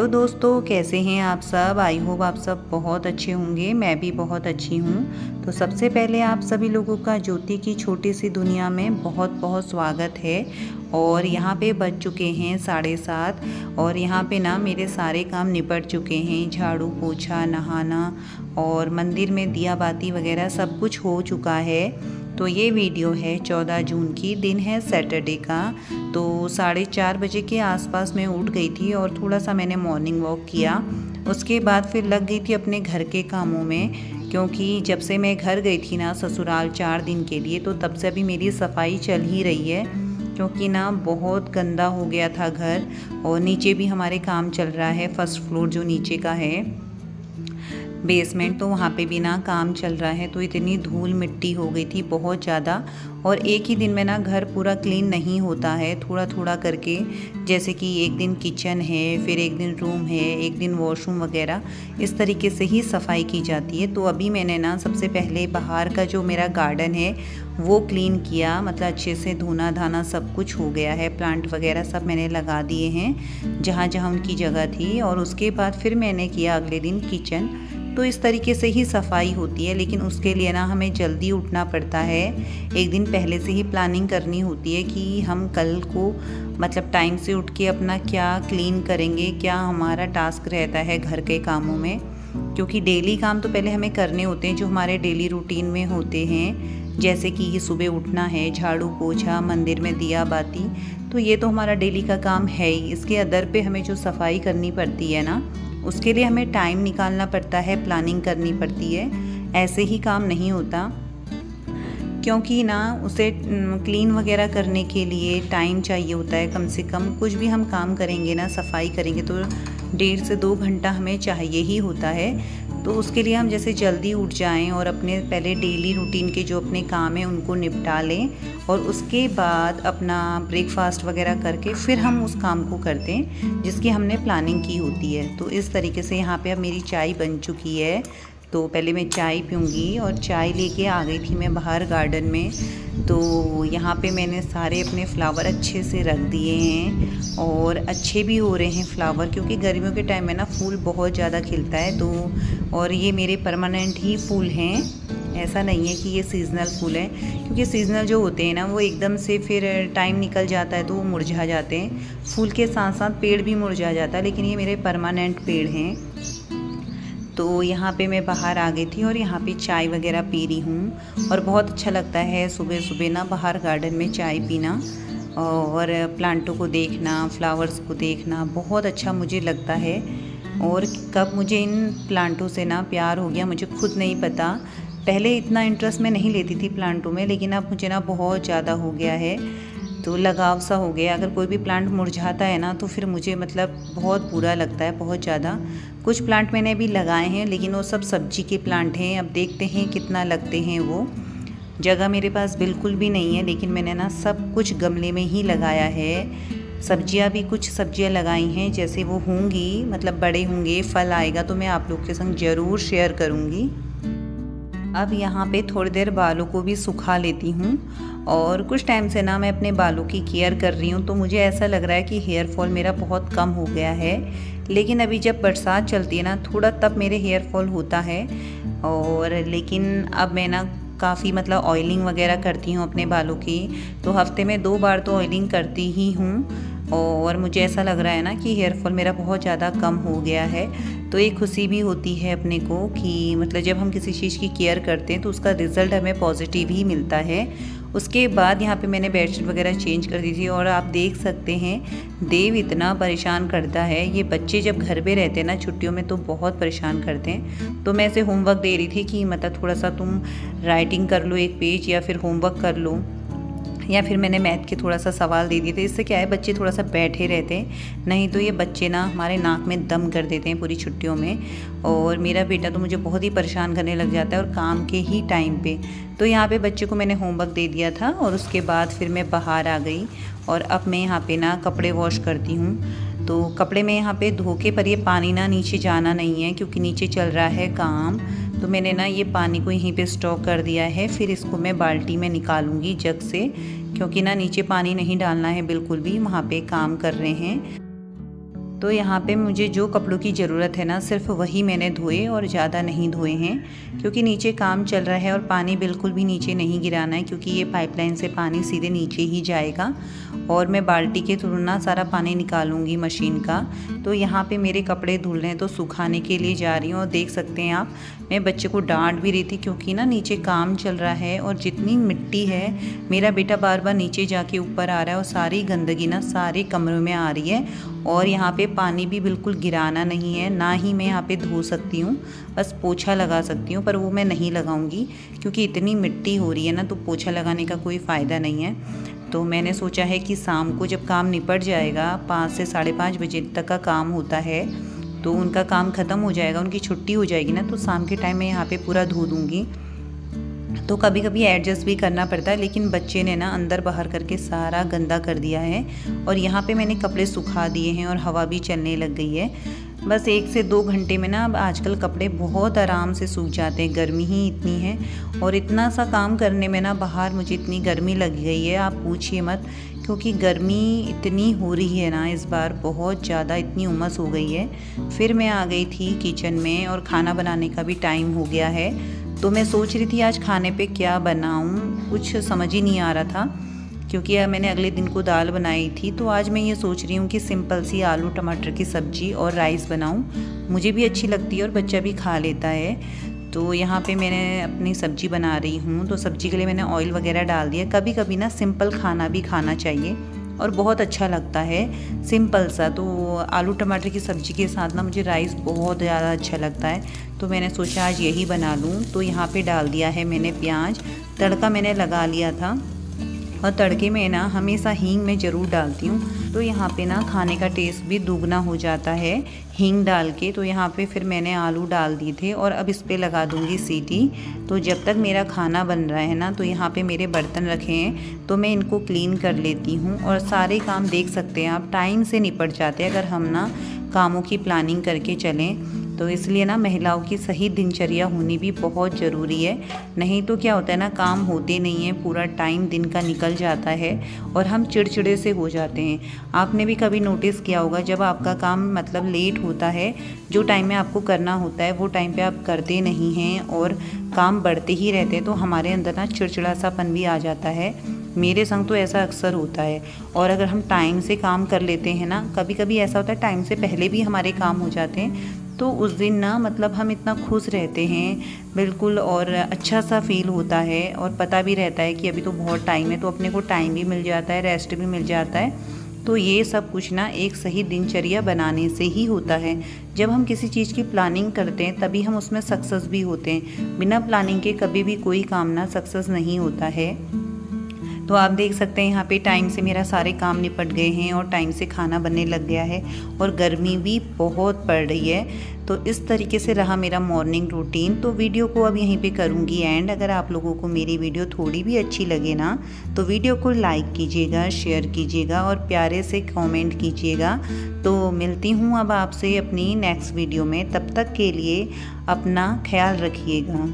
दोस्तों, कैसे हैं आप सब। आई होप आप सब बहुत अच्छे होंगे। मैं भी बहुत अच्छी हूँ। तो सबसे पहले आप सभी लोगों का ज्योति की छोटी सी दुनिया में बहुत बहुत स्वागत है। और यहाँ पे बज चुके हैं 7:30 और यहाँ पे ना मेरे सारे काम निपट चुके हैं। झाड़ू पोछा, नहाना और मंदिर में दिया बाती वगैरह सब कुछ हो चुका है। तो ये वीडियो है 14 जून की, दिन है सैटरडे का। तो 4:30 बजे के आसपास मैं उठ गई थी और थोड़ा सा मैंने मॉर्निंग वॉक किया। उसके बाद फिर लग गई थी अपने घर के कामों में, क्योंकि जब से मैं घर गई थी ना ससुराल 4 दिन के लिए, तो तब से अभी मेरी सफाई चल ही रही है। क्योंकि ना बहुत गंदा हो गया था घर, और नीचे भी हमारे काम चल रहा है। फर्स्ट फ्लोर जो नीचे का है बेसमेंट, तो वहाँ पे भी ना काम चल रहा है। तो इतनी धूल मिट्टी हो गई थी बहुत ज़्यादा। और एक ही दिन में ना घर पूरा क्लीन नहीं होता है, थोड़ा थोड़ा करके। जैसे कि एक दिन किचन है, फिर एक दिन रूम है, एक दिन वॉशरूम वगैरह, इस तरीके से ही सफाई की जाती है। तो अभी मैंने ना सबसे पहले बाहर का जो मेरा गार्डन है वो क्लीन किया। मतलब अच्छे से धोना धाना सब कुछ हो गया है। प्लांट वगैरह सब मैंने लगा दिए हैं जहाँ जहाँ उनकी जगह थी। और उसके बाद फिर मैंने किया अगले दिन किचन। तो इस तरीके से ही सफाई होती है, लेकिन उसके लिए ना हमें जल्दी उठना पड़ता है। एक दिन पहले से ही प्लानिंग करनी होती है कि हम कल को मतलब टाइम से उठ के अपना क्या क्लीन करेंगे, क्या हमारा टास्क रहता है घर के कामों में। क्योंकि डेली काम तो पहले हमें करने होते हैं जो हमारे डेली रूटीन में होते हैं। जैसे कि सुबह उठना है, झाड़ू पोछा, मंदिर में दिया बाती, तो ये तो हमारा डेली का काम है ही। इसके अदर पे हमें जो सफाई करनी पड़ती है ना, उसके लिए हमें टाइम निकालना पड़ता है, प्लानिंग करनी पड़ती है। ऐसे ही काम नहीं होता, क्योंकि ना उसे क्लीन वगैरह करने के लिए टाइम चाहिए होता है। कम से कम कुछ भी हम काम करेंगे ना, सफाई करेंगे, तो 1.5 से 2 घंटा हमें चाहिए ही होता है। तो उसके लिए हम जैसे जल्दी उठ जाएं और अपने पहले डेली रूटीन के जो अपने काम हैं उनको निपटा लें, और उसके बाद अपना ब्रेकफास्ट वगैरह करके फिर हम उस काम को करते हैं जिसकी हमने प्लानिंग की होती है। तो इस तरीके से यहाँ पे अब मेरी चाय बन चुकी है। तो पहले मैं चाय पीऊँगी, और चाय लेके आ गई थी मैं बाहर गार्डन में। तो यहाँ पे मैंने सारे अपने फ्लावर अच्छे से रख दिए हैं, और अच्छे भी हो रहे हैं फ्लावर, क्योंकि गर्मियों के टाइम में ना फूल बहुत ज़्यादा खिलता है। तो और ये मेरे परमानेंट ही फूल हैं, ऐसा नहीं है कि ये सीज़नल फूल हैं। क्योंकि सीज़नल जो होते हैं ना वो एकदम से फिर टाइम निकल जाता है तो वो मुरझा जाते हैं। फूल के साथ साथ पेड़ भी मुरझा जाता है, लेकिन ये मेरे परमानेंट पेड़ हैं। तो यहाँ पे मैं बाहर आ गई थी और यहाँ पे चाय वगैरह पी रही हूँ। और बहुत अच्छा लगता है सुबह सुबह ना बाहर गार्डन में चाय पीना, और प्लांटों को देखना, फ्लावर्स को देखना बहुत अच्छा मुझे लगता है। और कब मुझे इन प्लांटों से ना प्यार हो गया मुझे खुद नहीं पता। पहले इतना इंटरेस्ट मैं नहीं लेती थी प्लांटों में, लेकिन अब मुझे ना बहुत ज़्यादा हो गया है। तो लगाव सा हो गया। अगर कोई भी प्लांट मुरझाता है ना तो फिर मुझे मतलब बहुत बुरा लगता है, बहुत ज़्यादा। कुछ प्लांट मैंने भी लगाए हैं, लेकिन वो सब सब्जी के प्लांट हैं। अब देखते हैं कितना लगते हैं वो। जगह मेरे पास बिल्कुल भी नहीं है, लेकिन मैंने ना सब कुछ गमले में ही लगाया है। सब्जियां भी कुछ सब्जियां लगाई हैं, जैसे वो होंगी मतलब बड़े होंगे, फल आएगा तो मैं आप लोग के संग ज़रूर शेयर करूँगी। अब यहाँ पे थोड़ी देर बालों को भी सुखा लेती हूँ। और कुछ टाइम से ना मैं अपने बालों की केयर कर रही हूँ, तो मुझे ऐसा लग रहा है कि हेयर फॉल मेरा बहुत कम हो गया है। लेकिन अभी जब बरसात चलती है ना थोड़ा, तब मेरे हेयर फॉल होता है। और लेकिन अब मैं ना काफ़ी मतलब ऑयलिंग वगैरह करती हूँ अपने बालों की। तो हफ्ते में 2 बार तो ऑयलिंग करती ही हूँ। और मुझे ऐसा लग रहा है ना कि हेयर फॉल मेरा बहुत ज़्यादा कम हो गया है। तो एक खुशी भी होती है अपने को कि मतलब जब हम किसी चीज़ की केयर करते हैं तो उसका रिज़ल्ट हमें पॉजिटिव ही मिलता है। उसके बाद यहाँ पे मैंने बेडशीट वगैरह चेंज कर दी थी, और आप देख सकते हैं देव इतना परेशान करता है। ये बच्चे जब घर पे रहते हैं ना छुट्टियों में तो बहुत परेशान करते हैं। तो मैं इसे होमवर्क दे रही थी कि मतलब थोड़ा सा तुम राइटिंग कर लो 1 पेज, या फिर होमवर्क कर लो, या फिर मैंने मैथ के थोड़ा सा सवाल दे दिए थे। इससे क्या है बच्चे थोड़ा सा बैठे रहते हैं, नहीं तो ये बच्चे ना हमारे नाक में दम कर देते हैं पूरी छुट्टियों में। और मेरा बेटा तो मुझे बहुत ही परेशान करने लग जाता है, और काम के ही टाइम पे। तो यहाँ पे बच्चे को मैंने होमवर्क दे दिया था, और उसके बाद फिर मैं बाहर आ गई। और अब मैं यहाँ पे ना कपड़े वॉश करती हूँ। तो कपड़े में यहाँ पे धो के, पर ये पानी ना नीचे जाना नहीं है क्योंकि नीचे चल रहा है काम। तो मैंने ना ये पानी को यहीं पे स्टॉक कर दिया है। फिर इसको मैं बाल्टी में निकालूंगी जग से, क्योंकि ना नीचे पानी नहीं डालना है बिल्कुल भी, वहाँ पे काम कर रहे हैं। तो यहाँ पे मुझे जो कपड़ों की ज़रूरत है ना सिर्फ वही मैंने धोए और ज़्यादा नहीं धोए हैं, क्योंकि नीचे काम चल रहा है और पानी बिल्कुल भी नीचे नहीं गिराना है, क्योंकि ये पाइपलाइन से पानी सीधे नीचे ही जाएगा और मैं बाल्टी के थ्रू ना सारा पानी निकालूंगी मशीन का। तो यहाँ पे मेरे कपड़े धुल रहे हैं तो सुखाने के लिए जा रही हूँ। और देख सकते हैं आप, मैं बच्चे को डांट भी रही थी क्योंकि ना नीचे काम चल रहा है और जितनी मिट्टी है, मेरा बेटा बार बार नीचे जाके ऊपर आ रहा है और सारी गंदगी ना सारे कमरों में आ रही है। और यहाँ पे पानी भी बिल्कुल गिराना नहीं है, ना ही मैं यहाँ पे धो सकती हूँ, बस पोछा लगा सकती हूँ, पर वो मैं नहीं लगाऊंगी क्योंकि इतनी मिट्टी हो रही है ना, तो पोछा लगाने का कोई फ़ायदा नहीं है। तो मैंने सोचा है कि शाम को जब काम निपट जाएगा, 5 से 5:30 बजे तक का काम होता है, तो उनका काम ख़त्म हो जाएगा, उनकी छुट्टी हो जाएगी ना, तो शाम के टाइम में यहाँ पे पूरा धो दूँगी। तो कभी कभी एडजस्ट भी करना पड़ता है, लेकिन बच्चे ने ना अंदर बाहर करके सारा गंदा कर दिया है। और यहाँ पे मैंने कपड़े सुखा दिए हैं और हवा भी चलने लग गई है। बस 1 से 2 घंटे में ना अब आजकल कपड़े बहुत आराम से सूख जाते हैं, गर्मी ही इतनी है। और इतना सा काम करने में ना बाहर मुझे इतनी गर्मी लग गई है, आप पूछिए मत, क्योंकि गर्मी इतनी हो रही है ना इस बार, बहुत ज़्यादा, इतनी उमस हो गई है। फिर मैं आ गई थी किचन में और खाना बनाने का भी टाइम हो गया है। तो मैं सोच रही थी आज खाने पे क्या बनाऊं, कुछ समझ ही नहीं आ रहा था, क्योंकि मैंने अगले दिन को दाल बनाई थी। तो आज मैं ये सोच रही हूँ कि सिंपल सी आलू टमाटर की सब्ज़ी और राइस बनाऊँ, मुझे भी अच्छी लगती है और बच्चा भी खा लेता है। तो यहाँ पे मैंने अपनी सब्ज़ी बना रही हूँ। तो सब्ज़ी के लिए मैंने ऑयल वगैरह डाल दिया। कभी कभी ना सिंपल खाना भी खाना चाहिए और बहुत अच्छा लगता है सिंपल सा। तो आलू टमाटर की सब्ज़ी के साथ ना मुझे राइस बहुत ज़्यादा अच्छा लगता है, तो मैंने सोचा आज यही बना लूँ। तो यहाँ पे डाल दिया है मैंने प्याज, तड़का मैंने लगा लिया था और तड़के में ना हमेशा हींग मैं ज़रूर डालती हूँ। तो यहाँ पे ना खाने का टेस्ट भी दुगना हो जाता है हींग डाल के। तो यहाँ पे फिर मैंने आलू डाल दिए थे और अब इस पे लगा दूँगी सीटी। तो जब तक मेरा खाना बन रहा है ना, तो यहाँ पे मेरे बर्तन रखे हैं तो मैं इनको क्लीन कर लेती हूँ। और सारे काम देख सकते हैं आप, टाइम से निपट जाते हैं अगर हम ना कामों की प्लानिंग करके चलें। तो इसलिए ना महिलाओं की सही दिनचर्या होनी भी बहुत ज़रूरी है, नहीं तो क्या होता है ना, काम होते नहीं हैं, पूरा टाइम दिन का निकल जाता है और हम चिड़चिड़े से हो जाते हैं। आपने भी कभी नोटिस किया होगा, जब आपका काम मतलब लेट होता है, जो टाइम में आपको करना होता है वो टाइम पे आप करते नहीं हैं और काम बढ़ते ही रहते हैं, तो हमारे अंदर ना चिड़चिड़ासापन भी आ जाता है। मेरे संग तो ऐसा अक्सर होता है। और अगर हम टाइम से काम कर लेते हैं ना, कभी कभी ऐसा होता है टाइम से पहले भी हमारे काम हो जाते हैं, तो उस दिन ना मतलब हम इतना खुश रहते हैं बिल्कुल, और अच्छा सा फील होता है और पता भी रहता है कि अभी तो बहुत टाइम है, तो अपने को टाइम भी मिल जाता है, रेस्ट भी मिल जाता है। तो ये सब कुछ ना एक सही दिनचर्या बनाने से ही होता है। जब हम किसी चीज़ की प्लानिंग करते हैं तभी हम उसमें सक्सेस भी होते हैं, बिना प्लानिंग के कभी भी कोई काम ना सक्सेस नहीं होता है। तो आप देख सकते हैं यहाँ पे टाइम से मेरा सारे काम निपट गए हैं और टाइम से खाना बनने लग गया है और गर्मी भी बहुत पड़ रही है। तो इस तरीके से रहा मेरा मॉर्निंग रूटीन। तो वीडियो को अब यहीं पे करूँगी एंड। अगर आप लोगों को मेरी वीडियो थोड़ी भी अच्छी लगे ना, तो वीडियो को लाइक कीजिएगा, शेयर कीजिएगा और प्यारे से कमेंट कीजिएगा। तो मिलती हूँ अब आपसे अपनी नेक्स्ट वीडियो में, तब तक के लिए अपना ख्याल रखिएगा।